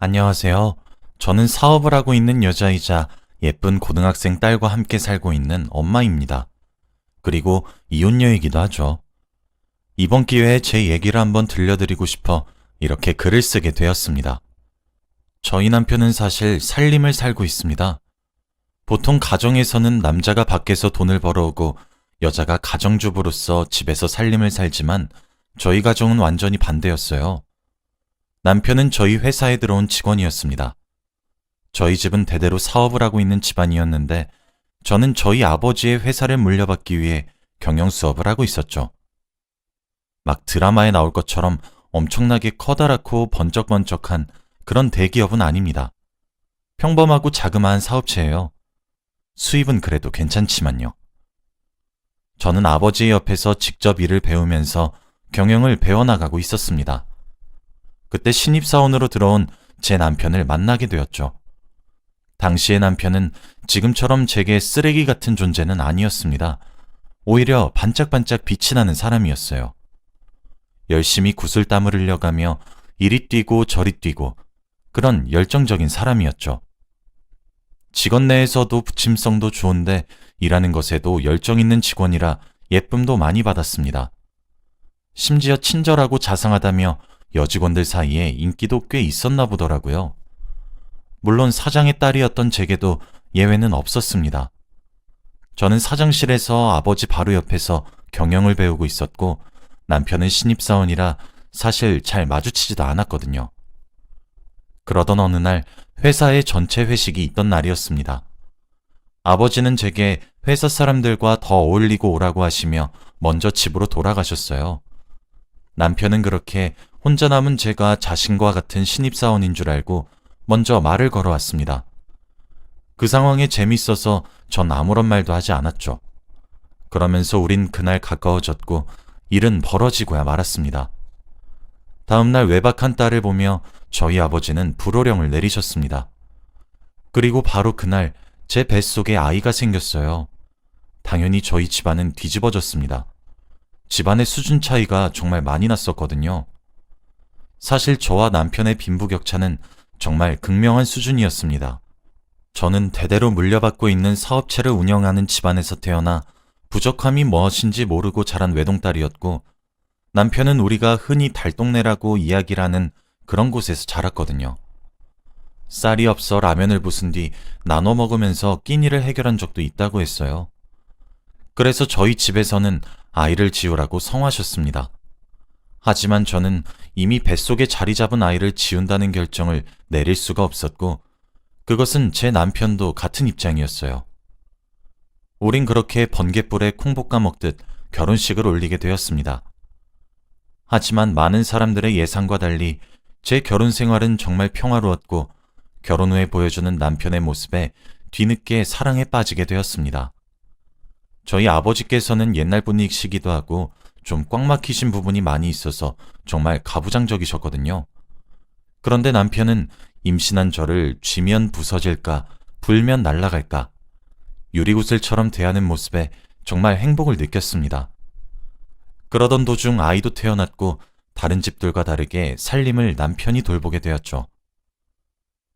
안녕하세요. 저는 사업을 하고 있는 여자이자 예쁜 고등학생 딸과 함께 살고 있는 엄마입니다. 그리고 이혼녀이기도 하죠. 이번 기회에 제 얘기를 한번 들려드리고 싶어 이렇게 글을 쓰게 되었습니다. 저희 남편은 사실 살림을 살고 있습니다. 보통 가정에서는 남자가 밖에서 돈을 벌어오고 여자가 가정주부로서 집에서 살림을 살지만 저희 가정은 완전히 반대였어요. 남편은 저희 회사에 들어온 직원이었습니다. 저희 집은 대대로 사업을 하고 있는 집안이었는데 저는 저희 아버지의 회사를 물려받기 위해 경영 수업을 하고 있었죠. 막 드라마에 나올 것처럼 엄청나게 커다랗고 번쩍번쩍한 그런 대기업은 아닙니다. 평범하고 자그마한 사업체예요. 수입은 그래도 괜찮지만요. 저는 아버지의 옆에서 직접 일을 배우면서 경영을 배워나가고 있었습니다. 그때 신입사원으로 들어온 제 남편을 만나게 되었죠. 당시의 남편은 지금처럼 제게 쓰레기 같은 존재는 아니었습니다. 오히려 반짝반짝 빛이 나는 사람이었어요. 열심히 구슬땀을 흘려가며 이리 뛰고 저리 뛰고 그런 열정적인 사람이었죠. 직원 내에서도 부침성도 좋은데 일하는 것에도 열정 있는 직원이라 예쁨도 많이 받았습니다. 심지어 친절하고 자상하다며 여직원들 사이에 인기도 꽤 있었나 보더라고요. 물론 사장의 딸이었던 제게도 예외는 없었습니다. 저는 사장실에서 아버지 바로 옆에서 경영을 배우고 있었고 남편은 신입사원이라 사실 잘 마주치지도 않았거든요. 그러던 어느 날 회사에 전체 회식이 있던 날이었습니다. 아버지는 제게 회사 사람들과 더 어울리고 오라고 하시며 먼저 집으로 돌아가셨어요. 남편은 그렇게 혼자 남은 제가 자신과 같은 신입사원인 줄 알고 먼저 말을 걸어왔습니다. 그 상황에 재밌어서 전 아무런 말도 하지 않았죠. 그러면서 우린 그날 가까워졌고 일은 벌어지고야 말았습니다. 다음날 외박한 딸을 보며 저희 아버지는 불호령을 내리셨습니다. 그리고 바로 그날 제 뱃속에 아이가 생겼어요. 당연히 저희 집안은 뒤집어졌습니다. 집안의 수준 차이가 정말 많이 났었거든요. 사실 저와 남편의 빈부격차는 정말 극명한 수준이었습니다. 저는 대대로 물려받고 있는 사업체를 운영하는 집안에서 태어나 부족함이 무엇인지 모르고 자란 외동딸이었고 남편은 우리가 흔히 달동네라고 이야기를 하는 그런 곳에서 자랐거든요. 쌀이 없어 라면을 부순 뒤 나눠 먹으면서 끼니를 해결한 적도 있다고 했어요. 그래서 저희 집에서는 아이를 지우라고 성화하셨습니다. 하지만 저는 이미 뱃속에 자리 잡은 아이를 지운다는 결정을 내릴 수가 없었고 그것은 제 남편도 같은 입장이었어요. 우린 그렇게 번갯불에 콩 볶아 먹듯 결혼식을 올리게 되었습니다. 하지만 많은 사람들의 예상과 달리 제 결혼 생활은 정말 평화로웠고 결혼 후에 보여주는 남편의 모습에 뒤늦게 사랑에 빠지게 되었습니다. 저희 아버지께서는 옛날 분이시기도 하고 좀 꽉 막히신 부분이 많이 있어서 정말 가부장적이셨거든요. 그런데 남편은 임신한 저를 쥐면 부서질까 불면 날아갈까 유리구슬처럼 대하는 모습에 정말 행복을 느꼈습니다. 그러던 도중 아이도 태어났고 다른 집들과 다르게 살림을 남편이 돌보게 되었죠.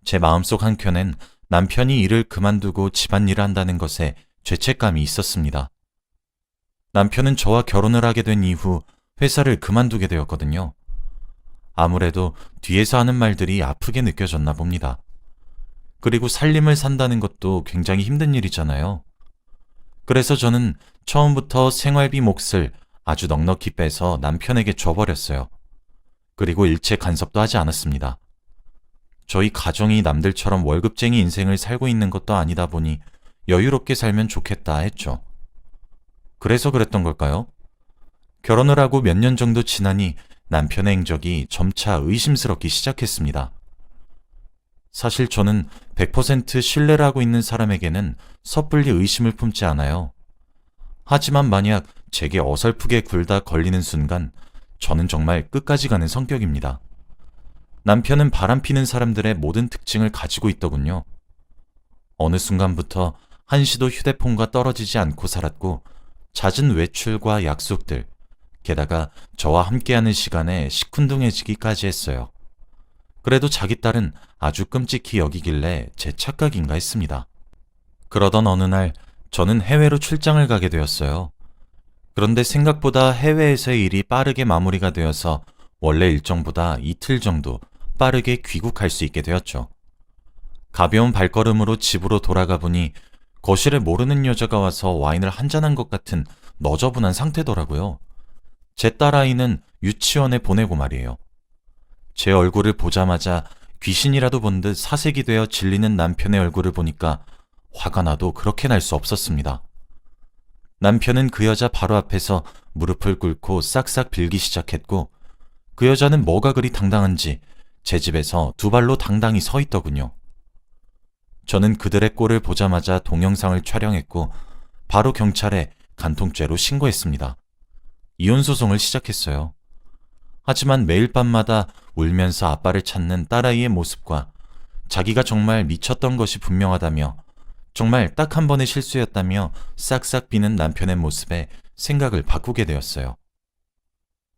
제 마음속 한켠엔 남편이 일을 그만두고 집안일을 한다는 것에 죄책감이 있었습니다. 남편은 저와 결혼을 하게 된 이후 회사를 그만두게 되었거든요. 아무래도 뒤에서 하는 말들이 아프게 느껴졌나 봅니다. 그리고 살림을 산다는 것도 굉장히 힘든 일이잖아요. 그래서 저는 처음부터 생활비 몫을 아주 넉넉히 빼서 남편에게 줘버렸어요. 그리고 일체 간섭도 하지 않았습니다. 저희 가정이 남들처럼 월급쟁이 인생을 살고 있는 것도 아니다 보니 여유롭게 살면 좋겠다 했죠. 그래서 그랬던 걸까요? 결혼을 하고 몇 년 정도 지나니 남편의 행적이 점차 의심스럽기 시작했습니다. 사실 저는 100% 신뢰를 하고 있는 사람에게는 섣불리 의심을 품지 않아요. 하지만 만약 제게 어설프게 굴다 걸리는 순간 저는 정말 끝까지 가는 성격입니다. 남편은 바람피는 사람들의 모든 특징을 가지고 있더군요. 어느 순간부터 한시도 휴대폰과 떨어지지 않고 살았고 잦은 외출과 약속들, 게다가 저와 함께하는 시간에 시큰둥해지기까지 했어요. 그래도 자기 딸은 아주 끔찍히 여기길래 제 착각인가 했습니다. 그러던 어느 날 저는 해외로 출장을 가게 되었어요. 그런데 생각보다 해외에서의 일이 빠르게 마무리가 되어서 원래 일정보다 이틀 정도 빠르게 귀국할 수 있게 되었죠. 가벼운 발걸음으로 집으로 돌아가 보니 거실에 모르는 여자가 와서 와인을 한잔한 것 같은 너저분한 상태더라고요. 제 딸아이는 유치원에 보내고 말이에요. 제 얼굴을 보자마자 귀신이라도 본 듯 사색이 되어 질리는 남편의 얼굴을 보니까 화가 나도 그렇게 날 수 없었습니다. 남편은 그 여자 바로 앞에서 무릎을 꿇고 싹싹 빌기 시작했고 그 여자는 뭐가 그리 당당한지 제 집에서 두 발로 당당히 서 있더군요. 저는 그들의 꼴을 보자마자 동영상을 촬영했고 바로 경찰에 간통죄로 신고했습니다. 이혼소송을 시작했어요. 하지만 매일 밤마다 울면서 아빠를 찾는 딸아이의 모습과 자기가 정말 미쳤던 것이 분명하다며 정말 딱 한 번의 실수였다며 싹싹 비는 남편의 모습에 생각을 바꾸게 되었어요.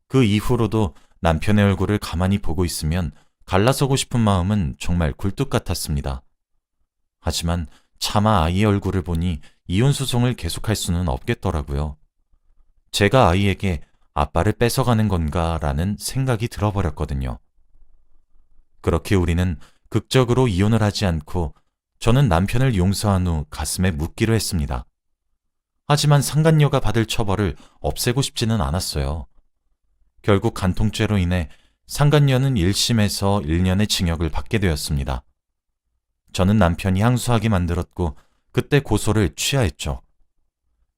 그 이후로도 남편의 얼굴을 가만히 보고 있으면 갈라서고 싶은 마음은 정말 굴뚝 같았습니다. 하지만 차마 아이의 얼굴을 보니 이혼소송을 계속할 수는 없겠더라고요. 제가 아이에게 아빠를 뺏어가는 건가라는 생각이 들어버렸거든요. 그렇게 우리는 극적으로 이혼을 하지 않고 저는 남편을 용서한 후 가슴에 묻기로 했습니다. 하지만 상간녀가 받을 처벌을 없애고 싶지는 않았어요. 결국 간통죄로 인해 상간녀는 1심에서 1년의 징역을 받게 되었습니다. 저는 남편이 항소하게 만들었고 그때 고소를 취하했죠.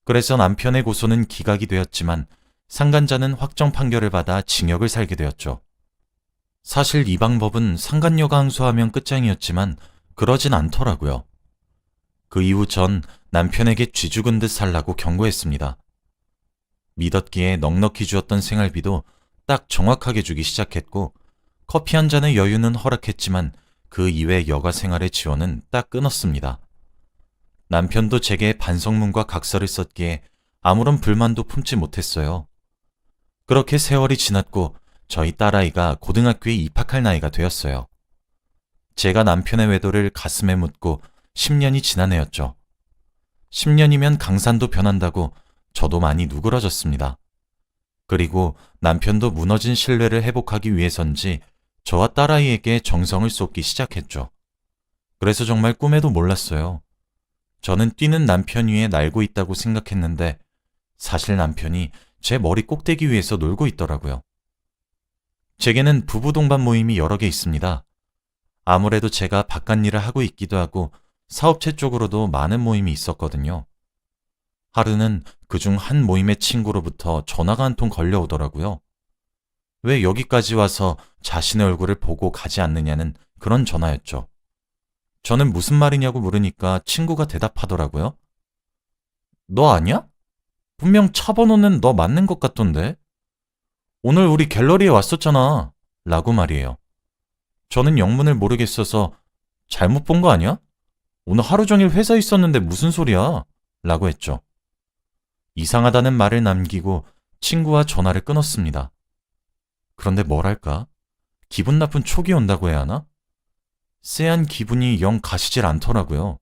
그래서 남편의 고소는 기각이 되었지만 상간자는 확정 판결을 받아 징역을 살게 되었죠. 사실 이 방법은 상간녀가 항소하면 끝장이었지만 그러진 않더라고요. 그 이후 전 남편에게 쥐죽은 듯 살라고 경고했습니다. 믿었기에 넉넉히 주었던 생활비도 딱 정확하게 주기 시작했고 커피 한 잔의 여유는 허락했지만 그 이외 여가 생활의 지원은 딱 끊었습니다. 남편도 제게 반성문과 각서를 썼기에 아무런 불만도 품지 못했어요. 그렇게 세월이 지났고 저희 딸아이가 고등학교에 입학할 나이가 되었어요. 제가 남편의 외도를 가슴에 묻고 10년이 지난 해였죠. 10년이면 강산도 변한다고 저도 많이 누그러졌습니다. 그리고 남편도 무너진 신뢰를 회복하기 위해서인지 저와 딸아이에게 정성을 쏟기 시작했죠. 그래서 정말 꿈에도 몰랐어요. 저는 뛰는 남편 위에 날고 있다고 생각했는데 사실 남편이 제 머리 꼭대기 위에서 놀고 있더라고요. 제게는 부부 동반 모임이 여러 개 있습니다. 아무래도 제가 바깥 일을 하고 있기도 하고 사업체 쪽으로도 많은 모임이 있었거든요. 하루는 그중 한 모임의 친구로부터 전화가 한 통 걸려오더라고요. 왜 여기까지 와서 자신의 얼굴을 보고 가지 않느냐는 그런 전화였죠. 저는 무슨 말이냐고 물으니까 친구가 대답하더라고요. 너 아니야? 분명 차 번호는 너 맞는 것 같던데? 오늘 우리 갤러리에 왔었잖아. 라고 말이에요. 저는 영문을 모르겠어서 잘못 본 거 아니야? 오늘 하루 종일 회사에 있었는데 무슨 소리야? 라고 했죠. 이상하다는 말을 남기고 친구와 전화를 끊었습니다. 그런데 뭐랄까? 기분 나쁜 촉이 온다고 해야 하나? 쎄한 기분이 영 가시질 않더라고요.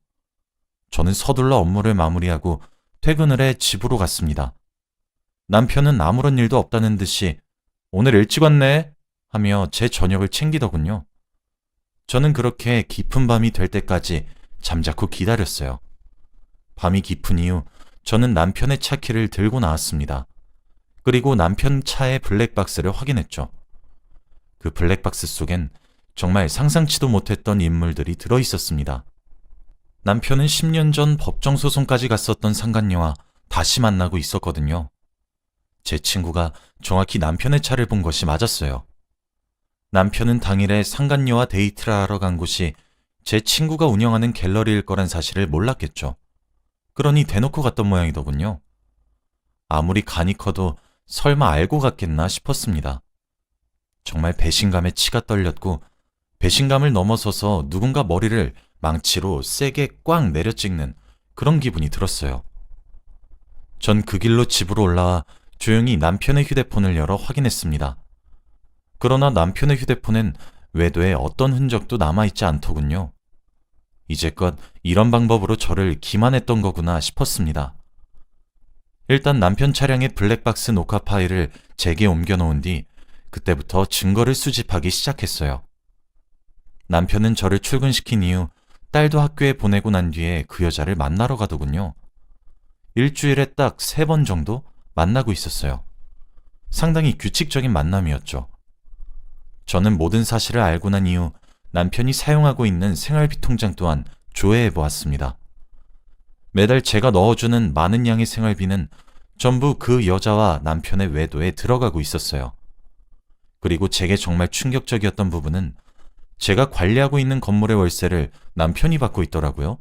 저는 서둘러 업무를 마무리하고 퇴근을 해 집으로 갔습니다. 남편은 아무런 일도 없다는 듯이 오늘 일찍 왔네 하며 제 저녁을 챙기더군요. 저는 그렇게 깊은 밤이 될 때까지 잠자코 기다렸어요. 밤이 깊은 이후 저는 남편의 차키를 들고 나왔습니다. 그리고 남편 차의 블랙박스를 확인했죠. 그 블랙박스 속엔 정말 상상치도 못했던 인물들이 들어있었습니다. 남편은 10년 전 법정소송까지 갔었던 상간녀와 다시 만나고 있었거든요. 제 친구가 정확히 남편의 차를 본 것이 맞았어요. 남편은 당일에 상간녀와 데이트를 하러 간 곳이 제 친구가 운영하는 갤러리일 거란 사실을 몰랐겠죠. 그러니 대놓고 갔던 모양이더군요. 아무리 간이 커도 설마 알고 갔겠나 싶었습니다. 정말 배신감에 치가 떨렸고 배신감을 넘어서서 누군가 머리를 망치로 세게 꽉 내려찍는 그런 기분이 들었어요. 전 그 길로 집으로 올라와 조용히 남편의 휴대폰을 열어 확인했습니다. 그러나 남편의 휴대폰엔 외도에 어떤 흔적도 남아있지 않더군요. 이제껏 이런 방법으로 저를 기만했던 거구나 싶었습니다. 일단 남편 차량의 블랙박스 녹화 파일을 제게 옮겨놓은 뒤 그때부터 증거를 수집하기 시작했어요. 남편은 저를 출근시킨 이후 딸도 학교에 보내고 난 뒤에 그 여자를 만나러 가더군요. 일주일에 딱 3번 정도 만나고 있었어요. 상당히 규칙적인 만남이었죠. 저는 모든 사실을 알고 난 이후 남편이 사용하고 있는 생활비 통장 또한 조회해 보았습니다. 매달 제가 넣어주는 많은 양의 생활비는 전부 그 여자와 남편의 외도에 들어가고 있었어요. 그리고 제게 정말 충격적이었던 부분은 제가 관리하고 있는 건물의 월세를 남편이 받고 있더라고요.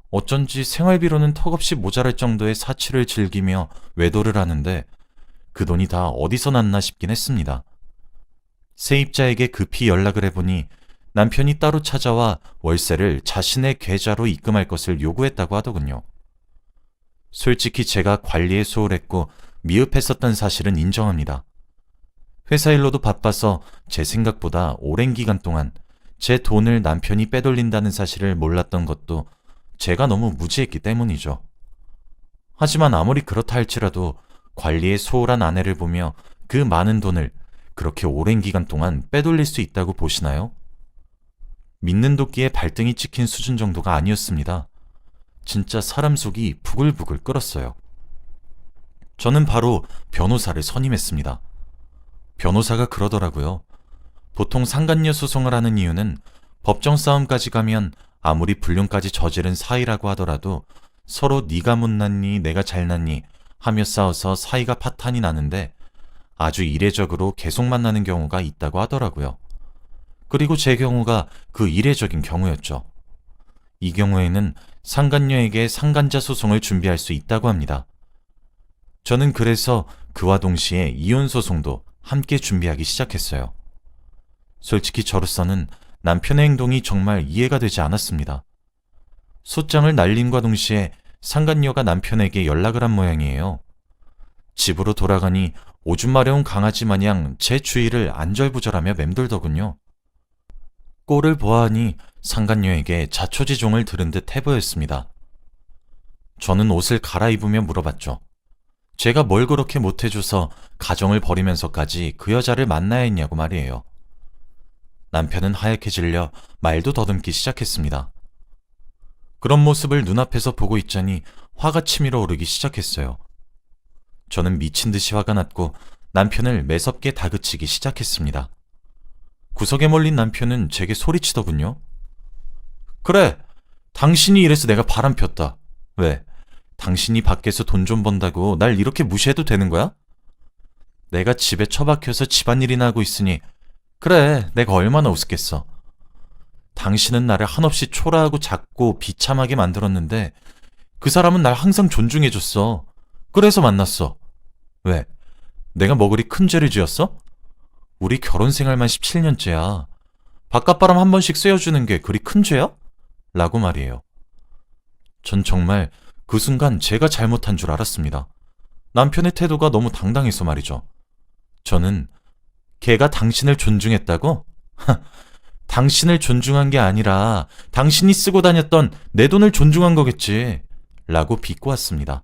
어쩐지 생활비로는 턱없이 모자랄 정도의 사치를 즐기며 외도를 하는데 그 돈이 다 어디서 났나 싶긴 했습니다. 세입자에게 급히 연락을 해보니 남편이 따로 찾아와 월세를 자신의 계좌로 입금할 것을 요구했다고 하더군요. 솔직히 제가 관리에 소홀했고 미흡했었던 사실은 인정합니다. 회사 일로도 바빠서 제 생각보다 오랜 기간 동안 제 돈을 남편이 빼돌린다는 사실을 몰랐던 것도 제가 너무 무지했기 때문이죠. 하지만 아무리 그렇다 할지라도 관리에 소홀한 아내를 보며 그 많은 돈을 그렇게 오랜 기간 동안 빼돌릴 수 있다고 보시나요? 믿는 도끼에 발등이 찍힌 수준 정도가 아니었습니다. 진짜 사람 속이 부글부글 끓었어요. 저는 바로 변호사를 선임했습니다. 변호사가 그러더라고요. 보통 상간녀 소송을 하는 이유는 법정 싸움까지 가면 아무리 불륜까지 저지른 사이라고 하더라도 서로 네가 못났니 내가 잘났니 하며 싸워서 사이가 파탄이 나는데 아주 이례적으로 계속 만나는 경우가 있다고 하더라고요. 그리고 제 경우가 그 이례적인 경우였죠. 이 경우에는 상간녀에게 상간자 소송을 준비할 수 있다고 합니다. 저는 그래서 그와 동시에 이혼 소송도 함께 준비하기 시작했어요. 솔직히 저로서는 남편의 행동이 정말 이해가 되지 않았습니다. 소장을 날림과 동시에 상간녀가 남편에게 연락을 한 모양이에요. 집으로 돌아가니 오줌 마려운 강아지 마냥 제 주위를 안절부절하며 맴돌더군요. 꼴을 보아하니 상간녀에게 자초지종을 들은 듯 해보였습니다. 저는 옷을 갈아입으며 물어봤죠. 제가 뭘 그렇게 못해줘서 가정을 버리면서까지 그 여자를 만나야 했냐고 말이에요. 남편은 하얗게 질려 말도 더듬기 시작했습니다. 그런 모습을 눈앞에서 보고 있자니 화가 치밀어 오르기 시작했어요. 저는 미친 듯이 화가 났고 남편을 매섭게 다그치기 시작했습니다. 구석에 몰린 남편은 제게 소리치더군요. 그래, 당신이 이래서 내가 바람 폈다. 왜? 당신이 밖에서 돈 좀 번다고 날 이렇게 무시해도 되는 거야? 내가 집에 처박혀서 집안일이나 하고 있으니 그래, 내가 얼마나 우습겠어. 당신은 나를 한없이 초라하고 작고 비참하게 만들었는데 그 사람은 날 항상 존중해줬어. 그래서 만났어. 왜? 내가 뭐 그리 큰 죄를 지었어? 우리 결혼 생활만 17년째야. 바깥바람 한 번씩 쐬어주는 게 그리 큰 죄야? 라고 말이에요. 전 정말 그 순간 제가 잘못한 줄 알았습니다. 남편의 태도가 너무 당당해서 말이죠. 저는 걔가 당신을 존중했다고? 당신을 존중한 게 아니라 당신이 쓰고 다녔던 내 돈을 존중한 거겠지. 라고 비꼬았습니다.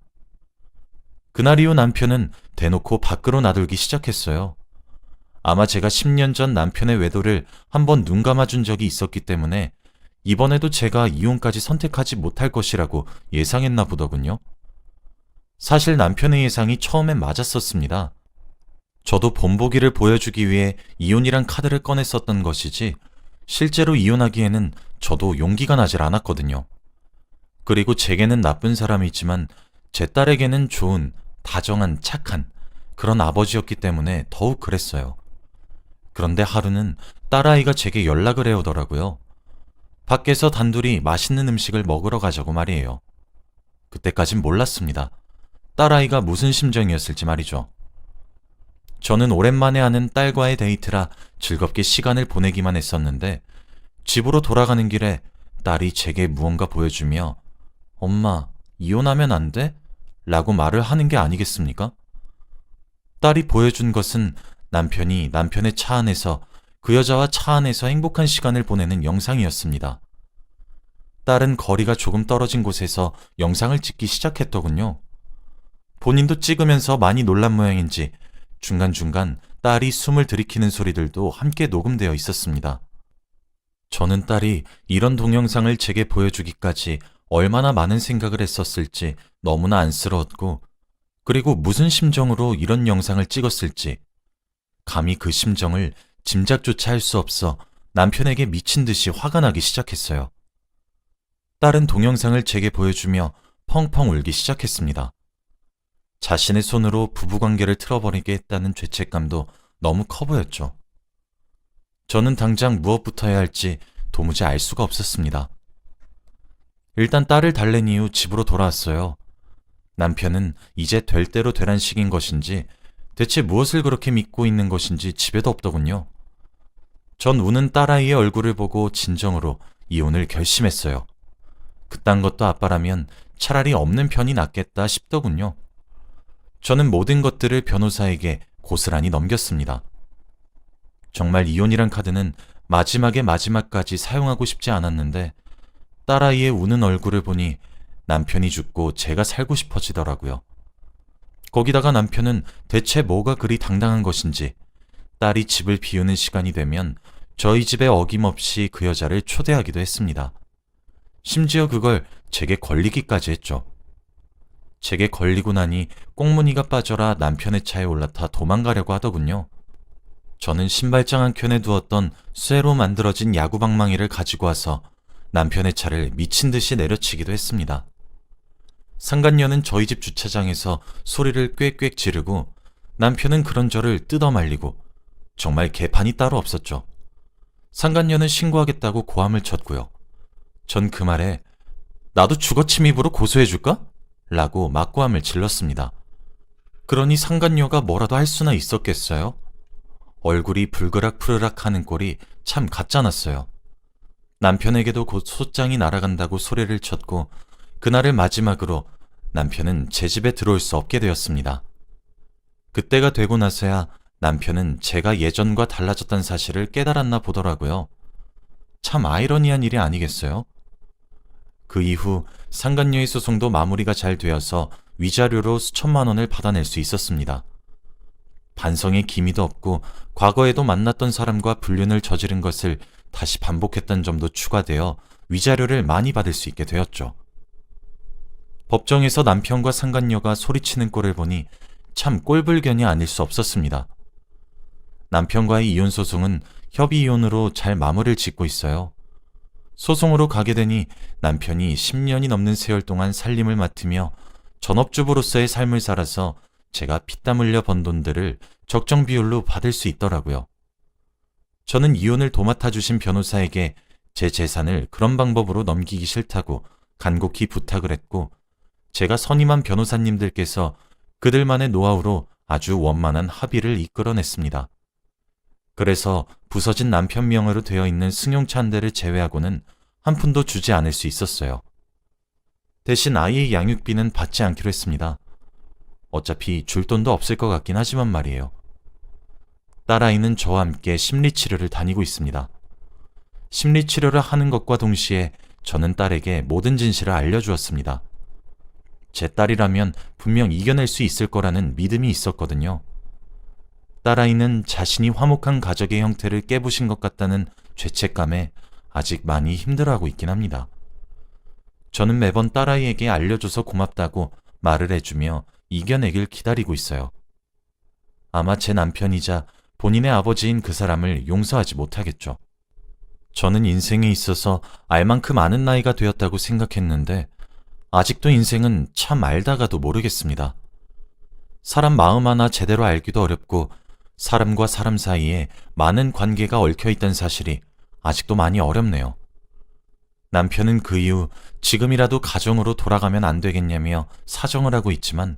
그날 이후 남편은 대놓고 밖으로 나돌기 시작했어요. 아마 제가 10년 전 남편의 외도를 한번 눈 감아준 적이 있었기 때문에 이번에도 제가 이혼까지 선택하지 못할 것이라고 예상했나 보더군요. 사실 남편의 예상이 처음엔 맞았었습니다. 저도 본보기를 보여주기 위해 이혼이란 카드를 꺼냈었던 것이지 실제로 이혼하기에는 저도 용기가 나질 않았거든요. 그리고 제게는 나쁜 사람이지만 제 딸에게는 좋은, 다정한, 착한 그런 아버지였기 때문에 더욱 그랬어요. 그런데 하루는 딸아이가 제게 연락을 해오더라고요. 밖에서 단둘이 맛있는 음식을 먹으러 가자고 말이에요. 그때까진 몰랐습니다. 딸아이가 무슨 심정이었을지 말이죠. 저는 오랜만에 하는 딸과의 데이트라 즐겁게 시간을 보내기만 했었는데 집으로 돌아가는 길에 딸이 제게 무언가 보여주며 엄마, 이혼하면 안 돼? 라고 말을 하는 게 아니겠습니까? 딸이 보여준 것은 남편이 남편의 차 안에서 그 여자와 차 안에서 행복한 시간을 보내는 영상이었습니다. 딸은 거리가 조금 떨어진 곳에서 영상을 찍기 시작했더군요. 본인도 찍으면서 많이 놀란 모양인지 중간중간 딸이 숨을 들이키는 소리들도 함께 녹음되어 있었습니다. 저는 딸이 이런 동영상을 제게 보여주기까지 얼마나 많은 생각을 했었을지 너무나 안쓰러웠고, 그리고 무슨 심정으로 이런 영상을 찍었을지 감히 그 심정을 짐작조차 할 수 없어 남편에게 미친 듯이 화가 나기 시작했어요. 딸은 동영상을 제게 보여주며 펑펑 울기 시작했습니다. 자신의 손으로 부부관계를 틀어버리게 했다는 죄책감도 너무 커 보였죠. 저는 당장 무엇부터 해야 할지 도무지 알 수가 없었습니다. 일단 딸을 달랜 이후 집으로 돌아왔어요. 남편은 이제 될 대로 되란 식인 것인지 대체 무엇을 그렇게 믿고 있는 것인지 집에도 없더군요. 전 우는 딸아이의 얼굴을 보고 진정으로 이혼을 결심했어요. 그딴 것도 아빠라면 차라리 없는 편이 낫겠다 싶더군요. 저는 모든 것들을 변호사에게 고스란히 넘겼습니다. 정말 이혼이란 카드는 마지막에 마지막까지 사용하고 싶지 않았는데 딸아이의 우는 얼굴을 보니 남편이 죽고 제가 살고 싶어지더라고요. 거기다가 남편은 대체 뭐가 그리 당당한 것인지 딸이 집을 비우는 시간이 되면 저희 집에 어김없이 그 여자를 초대하기도 했습니다. 심지어 그걸 제게 걸리기까지 했죠. 제게 걸리고 나니 꽁무니가 빠져라 남편의 차에 올라타 도망가려고 하더군요. 저는 신발장 한 켠에 두었던 쇠로 만들어진 야구방망이를 가지고 와서 남편의 차를 미친 듯이 내려치기도 했습니다. 상간녀는 저희 집 주차장에서 소리를 꽥꽥 지르고 남편은 그런 저를 뜯어말리고 정말 개판이 따로 없었죠. 상간녀는 신고하겠다고 고함을 쳤고요. 전 그 말에 나도 주거침입으로 고소해줄까? 라고 막고함을 질렀습니다. 그러니 상간녀가 뭐라도 할 수나 있었겠어요? 얼굴이 불그락푸르락 하는 꼴이 참 가짜났어요. 남편에게도 곧 소장이 날아간다고 소리를 쳤고 그날을 마지막으로 남편은 제 집에 들어올 수 없게 되었습니다. 그때가 되고 나서야 남편은 제가 예전과 달라졌다는 사실을 깨달았나 보더라고요. 참 아이러니한 일이 아니겠어요? 그 이후 상간녀의 소송도 마무리가 잘 되어서 위자료로 수천만 원을 받아낼 수 있었습니다. 반성의 기미도 없고 과거에도 만났던 사람과 불륜을 저지른 것을 다시 반복했던 점도 추가되어 위자료를 많이 받을 수 있게 되었죠. 법정에서 남편과 상간녀가 소리치는 꼴을 보니 참 꼴불견이 아닐 수 없었습니다. 남편과의 이혼 소송은 협의 이혼으로 잘 마무리를 짓고 있어요. 소송으로 가게 되니 남편이 10년이 넘는 세월 동안 살림을 맡으며 전업주부로서의 삶을 살아서 제가 피땀 흘려 번 돈들을 적정 비율로 받을 수 있더라고요. 저는 이혼을 도맡아 주신 변호사에게 제 재산을 그런 방법으로 넘기기 싫다고 간곡히 부탁을 했고 제가 선임한 변호사님들께서 그들만의 노하우로 아주 원만한 합의를 이끌어냈습니다. 그래서 부서진 남편 명의로 되어 있는 승용차 한 대를 제외하고는 한 푼도 주지 않을 수 있었어요. 대신 아이의 양육비는 받지 않기로 했습니다. 어차피 줄 돈도 없을 것 같긴 하지만 말이에요. 딸아이는 저와 함께 심리치료를 다니고 있습니다. 심리치료를 하는 것과 동시에 저는 딸에게 모든 진실을 알려주었습니다. 제 딸이라면 분명 이겨낼 수 있을 거라는 믿음이 있었거든요. 딸아이는 자신이 화목한 가족의 형태를 깨부신 것 같다는 죄책감에 아직 많이 힘들어하고 있긴 합니다. 저는 매번 딸아이에게 알려줘서 고맙다고 말을 해주며 이겨내길 기다리고 있어요. 아마 제 남편이자 본인의 아버지인 그 사람을 용서하지 못하겠죠. 저는 인생에 있어서 알 만큼 아는 나이가 되었다고 생각했는데 아직도 인생은 참 알다가도 모르겠습니다. 사람 마음 하나 제대로 알기도 어렵고 사람과 사람 사이에 많은 관계가 얽혀있다는 사실이 아직도 많이 어렵네요. 남편은 그 이후 지금이라도 가정으로 돌아가면 안 되겠냐며 사정을 하고 있지만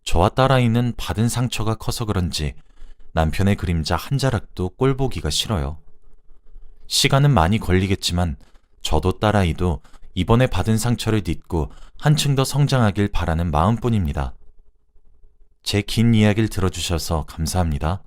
저와 딸아이는 받은 상처가 커서 그런지 남편의 그림자 한 자락도 꼴보기가 싫어요. 시간은 많이 걸리겠지만 저도 딸아이도 이번에 받은 상처를 딛고 한층 더 성장하길 바라는 마음뿐입니다. 제 긴 이야기를 들어주셔서 감사합니다.